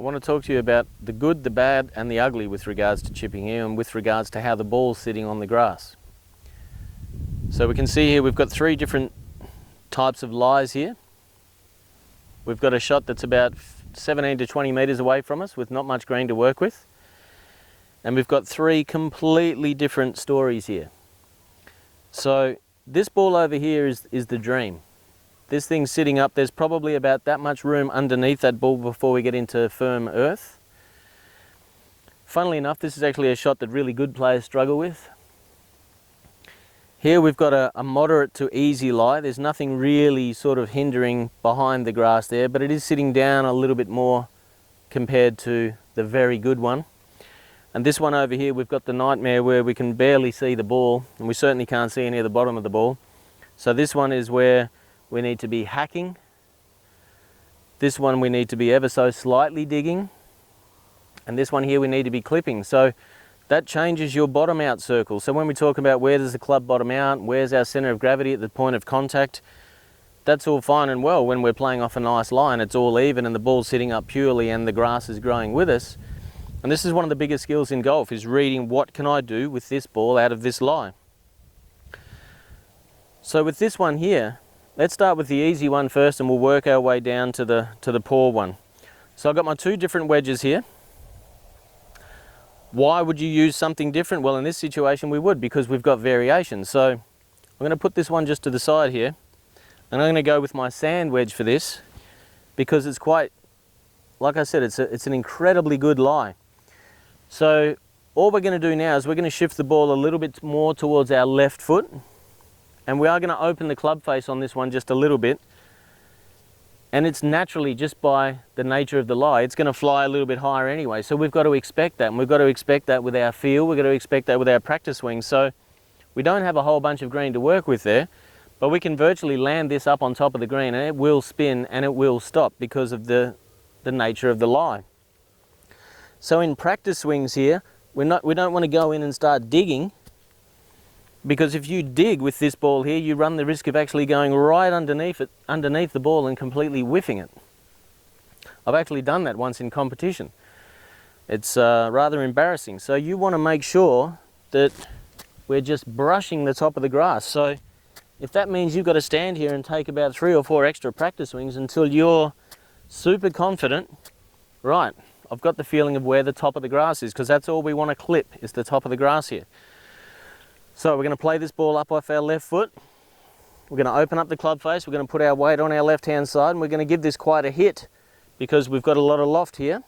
I want to talk to you about the good, the bad and the ugly with regards to chipping here and with regards to how the ball's sitting on the grass. So we can see here we've got three different types of lies here. We've got a shot that's about 17 to 20 metres away from us with not much green to work with. And we've got three completely different stories here. So this ball over here is the dream. This thing's sitting up, there's probably about that much room underneath that ball before we get into firm earth. Funnily enough, this is actually a shot that really good players struggle with. Here we've got a moderate to easy lie. There's nothing really sort of hindering behind the grass there, but it is sitting down a little bit more compared to the very good one. And this one over here, we've got the nightmare where we can barely see the ball, and we certainly can't see any of the bottom of the ball. So this one is where we need to be hacking. This one we need to be ever so slightly digging. And this one here we need to be clipping. So that changes your bottom out circle. So when we talk about where does the club bottom out, where's our center of gravity at the point of contact, that's all fine and well when we're playing off a nice line. It's all even and the ball's sitting up purely and the grass is growing with us. And this is one of the biggest skills in golf, is reading what can I do with this ball out of this lie. So with this one here, let's start with the easy one first and we'll work our way down to the poor one. So I've got my two different wedges here. Why would you use something different? Well, in this situation we would, because we've got variations. So I'm going to put this one just to the side here, and I'm going to go with my sand wedge for this, because it's quite, like I said, it's an incredibly good lie. So all we're going to do now is we're going to shift the ball a little bit more towards our left foot, and we are going to open the club face on this one just a little bit. And it's naturally, just by the nature of the lie, it's going to fly a little bit higher anyway. So we've got to expect that, and we've got to expect that with our feel, we've got to expect that with our practice swing. So we don't have a whole bunch of green to work with there, but we can virtually land this up on top of the green and it will spin and it will stop because of the nature of the lie. So in practice swings here, we don't want to go in and start digging, because if you dig with this ball here, you run the risk of actually going right underneath the ball and completely whiffing it. I've actually done that once in competition. It's rather embarrassing. So you want to make sure that we're just brushing the top of the grass. So if that means you've got to stand here and take about 3 or 4 extra practice swings until you're super confident, right, I've got the feeling of where the top of the grass is, because that's all we want to clip, is the top of the grass here. So we're going to play this ball up off our left foot. We're going to open up the club face. We're going to put our weight on our left hand side, and we're going to give this quite a hit because we've got a lot of loft here.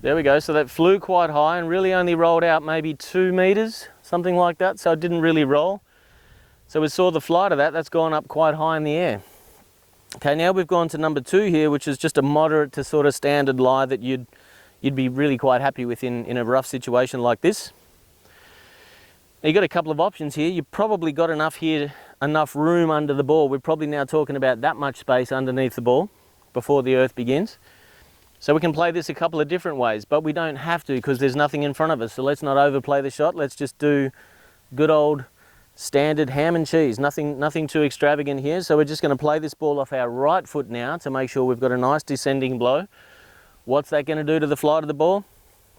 There we go. So that flew quite high and really only rolled out maybe 2 meters, something like that. So it didn't really roll. So we saw the flight of that. That's gone up quite high in the air. Okay, now we've gone to number 2 here, which is just a moderate to sort of standard lie that you'd be really quite happy with in a rough situation like this. Now you've got a couple of options here. You've probably got enough here, enough room under the ball. We're probably now talking about that much space underneath the ball before the earth begins. So we can play this a couple of different ways, but we don't have to because there's nothing in front of us. So let's not overplay the shot. Let's just do good old standard ham and cheese. Nothing too extravagant here. So we're just going to play this ball off our right foot now to make sure we've got a nice descending blow. What's that going to do to the flight of the ball?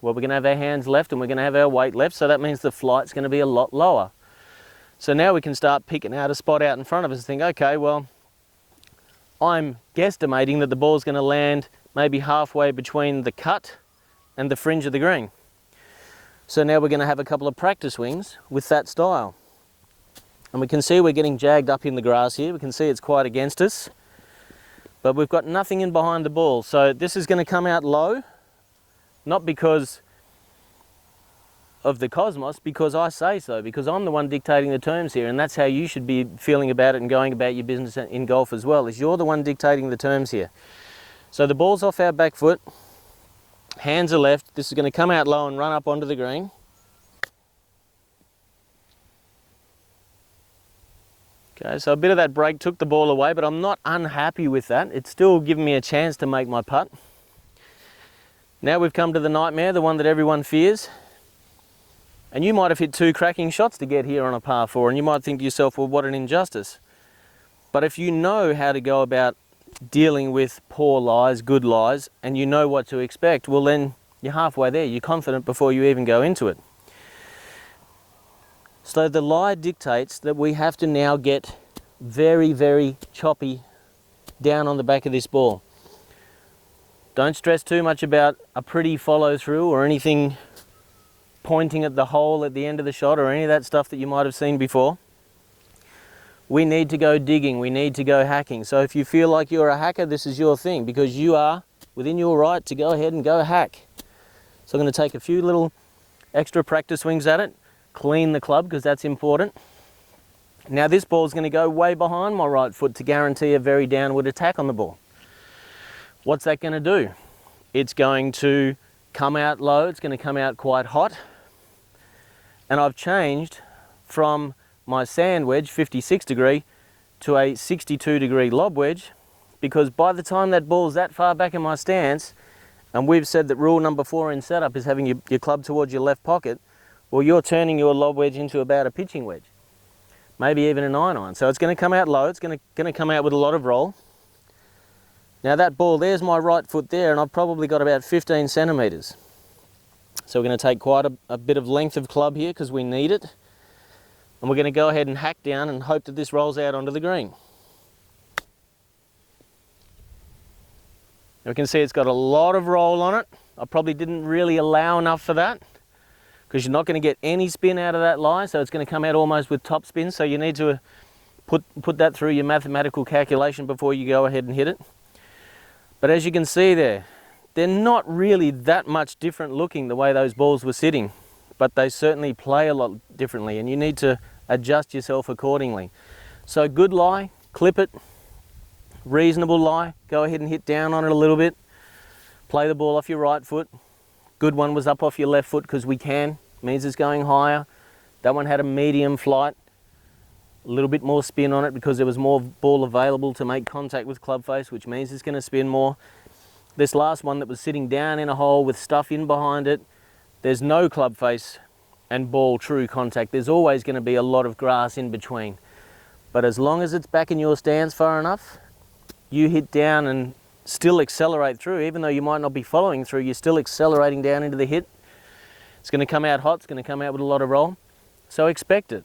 Well, we're going to have our hands left and we're going to have our weight left, so that means the flight's going to be a lot lower. So now we can start picking out a spot out in front of us and think, okay, well, I'm guesstimating that the ball's going to land maybe halfway between the cut and the fringe of the green. So now we're going to have a couple of practice swings with that style. And we can see we're getting jagged up in the grass here. We can see it's quite against us. But we've got nothing in behind the ball. So this is going to come out low, not because of the cosmos, because I say so, because I'm the one dictating the terms here, and that's how you should be feeling about it and going about your business in golf as well, is you're the one dictating the terms here. So the ball's off our back foot, hands are left, this is going to come out low and run up onto the green. Okay, so a bit of that break took the ball away, but I'm not unhappy with that. It's still giving me a chance to make my putt. Now we've come to the nightmare, the one that everyone fears. And you might have hit 2 cracking shots to get here on a par 4, and you might think to yourself, well, what an injustice. But if you know how to go about dealing with poor lies, good lies, and you know what to expect, well then you're halfway there. You're confident before you even go into it. So the lie dictates that we have to now get very, very choppy down on the back of this ball. Don't stress too much about a pretty follow through or anything pointing at the hole at the end of the shot or any of that stuff that you might have seen before. We need to go digging, we need to go hacking. So if you feel like you're a hacker, this is your thing, because you are within your right to go ahead and go hack. So I'm going to take a few little extra practice swings at it, clean the club because that's important. Now this ball is going to go way behind my right foot to guarantee a very downward attack on the ball. What's that going to do? It's going to come out low, it's going to come out quite hot. And I've changed from my sand wedge, 56 degree, to a 62 degree lob wedge, because by the time that ball's that far back in my stance, and we've said that rule number 4 in setup is having your club towards your left pocket, well, you're turning your lob wedge into about a pitching wedge, maybe even a 9-iron. So it's going to come out low, it's going to come out with a lot of roll. Now that ball, there's my right foot there, and I've probably got about 15 centimetres. So we're going to take quite a bit of length of club here because we need it. And we're going to go ahead and hack down and hope that this rolls out onto the green. Now we can see it's got a lot of roll on it. I probably didn't really allow enough for that, because you're not going to get any spin out of that lie, so it's going to come out almost with top spin. So you need to put that through your mathematical calculation before you go ahead and hit it. But as you can see there, they're not really that much different looking the way those balls were sitting, but they certainly play a lot differently, and you need to adjust yourself accordingly. So good lie, clip it. Reasonable lie, go ahead and hit down on it a little bit. Play the ball off your right foot. Good one was up off your left foot because we can, means it's going higher. That one had a medium flight, a little bit more spin on it because there was more ball available to make contact with club face, which means it's going to spin more. This last one that was sitting down in a hole with stuff in behind it, there's no club face and ball true contact. There's always going to be a lot of grass in between. But as long as it's back in your stance far enough, you hit down and still accelerate through. Even though you might not be following through, you're still accelerating down into the hit. It's going to come out hot, it's going to come out with a lot of roll. So expect it.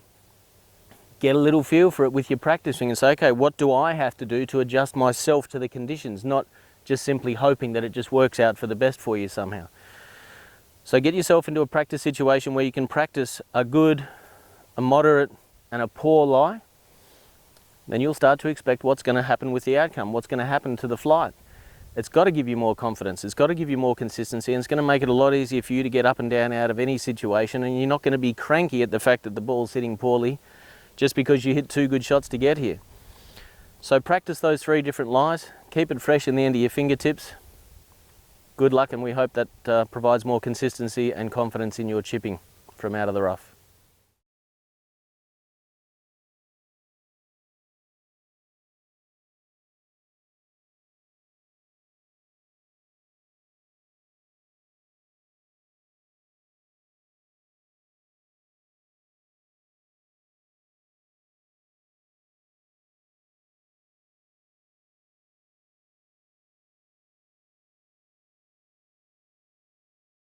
Get a little feel for it with your practicing and say, okay, what do I have to do to adjust myself to the conditions, not just simply hoping that it just works out for the best for you somehow. So get yourself into a practice situation where you can practice a good, a moderate, and a poor lie. Then you'll start to expect what's going to happen with the outcome, what's going to happen to the flight. It's got to give you more confidence, it's got to give you more consistency, and it's going to make it a lot easier for you to get up and down out of any situation, and you're not going to be cranky at the fact that the ball's hitting poorly just because you hit 2 good shots to get here. So practice those 3 different lies, keep it fresh in the end of your fingertips. Good luck, and we hope that provides more consistency and confidence in your chipping from out of the rough.